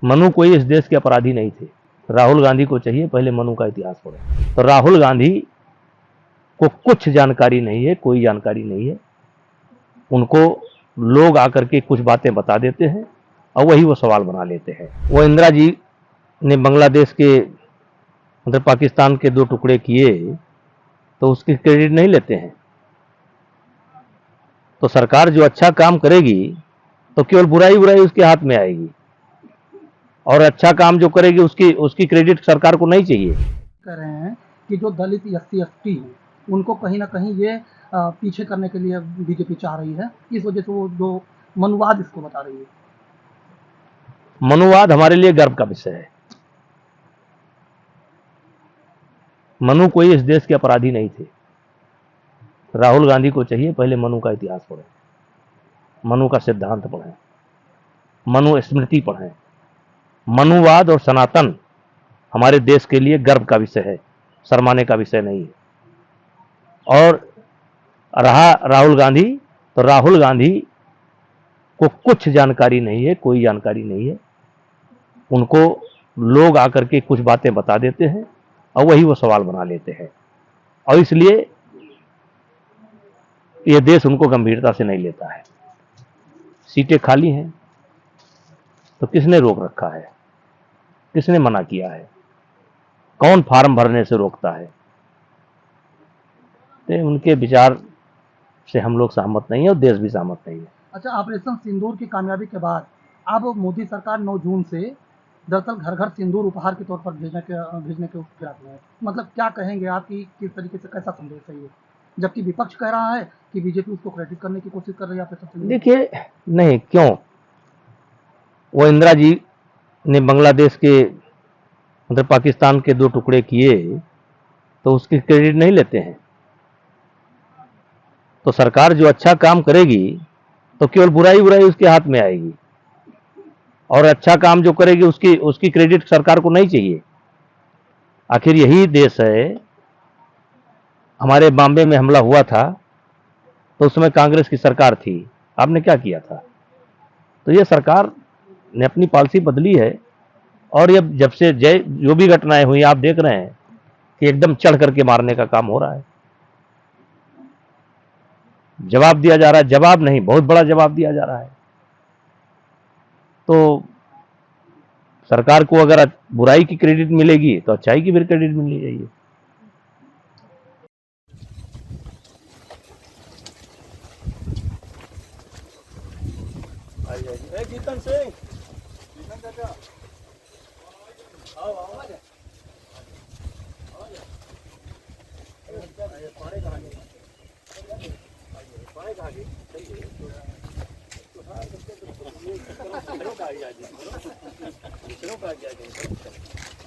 मनु कोई इस देश के अपराधी नहीं थे। राहुल गांधी को चाहिए पहले मनु का इतिहास पढ़े। तो राहुल गांधी को कुछ जानकारी नहीं है, कोई जानकारी नहीं है। उनको लोग आकर के कुछ बातें बता देते हैं और वही वो सवाल बना लेते हैं। वो इंदिरा जी ने बांग्लादेश के मतलब पाकिस्तान के 2 टुकड़े किए तो उसकी क्रेडिट नहीं लेते हैं। तो सरकार जो अच्छा काम करेगी तो केवल बुराई उसके हाथ में आएगी और अच्छा काम जो करेगी उसकी क्रेडिट सरकार को नहीं चाहिए। कह रहे हैं कि जो दलित SC ST हैं उनको कहीं ना कहीं ये पीछे करने के लिए बीजेपी चाह रही है, इस वजह से वो जो मनुवाद इसको बता रही है। मनुवाद हमारे लिए गर्व का विषय है। मनु कोई इस देश के अपराधी नहीं थे। राहुल गांधी को चाहिए पहले मनु का इतिहास पढ़ें, मनु का सिद्धांत पढ़ें, मनु स्मृति पढ़ें। मनुवाद और सनातन हमारे देश के लिए गर्व का विषय है, शर्माने का विषय नहीं है। और रहा राहुल गांधी, तो राहुल गांधी को कुछ जानकारी नहीं है, कोई जानकारी नहीं है। उनको लोग आकर के कुछ बातें बता देते हैं और वही वो सवाल बना लेते हैं और इसलिए ये देश उनको गंभीरता से नहीं लेता है। सीटें खाली हैं तो किसने रोक रखा है, किसने मना किया है, कौन फार्म भरने से रोकता है? तो उनके विचार से हम लोग सहमत नहीं है और देश भी सहमत नहीं है। अच्छा, ऑपरेशन सिंदूर की कामयाबी के बाद अब मोदी सरकार 9 जून से दरअसल घर घर सिंदूर उपहार के तौर पर भेजने के फिराक में है। मतलब क्या कहेंगे आप कि किस तरीके से कैसा संदेश है ये, जबकि विपक्ष कह रहा है कि बीजेपी उसको क्रेडिट करने की कोशिश कर रही है ऑपरेशन सिंदूर। देखिए, नहीं, क्यों? वो इंदिरा जी ने बांग्लादेश के मतलब पाकिस्तान के 2 टुकड़े किए तो उसकी क्रेडिट नहीं लेते हैं। तो सरकार जो अच्छा काम करेगी तो केवल बुराई उसके हाथ में आएगी और अच्छा काम जो करेगी उसकी क्रेडिट सरकार को नहीं चाहिए। आखिर यही देश है। हमारे बॉम्बे में हमला हुआ था तो उस समय कांग्रेस की सरकार थी, आपने क्या किया था? तो ये सरकार ने अपनी पॉलिसी बदली है और ये जब से जो भी घटनाएं हुई आप देख रहे हैं कि एकदम चढ़ करके मारने का काम हो रहा है। जवाब दिया जा रहा है, जवाब नहीं, बहुत बड़ा जवाब दिया जा रहा है। तो सरकार को अगर बुराई की क्रेडिट मिलेगी तो अच्छाई की भी क्रेडिट मिलनी चाहिए। जीतन सिंह, जीतन चाचा, आओ आओ, पानी कहाँ गया? पानी कहाँ गया? चलो का आ गया, चलो का आ गया।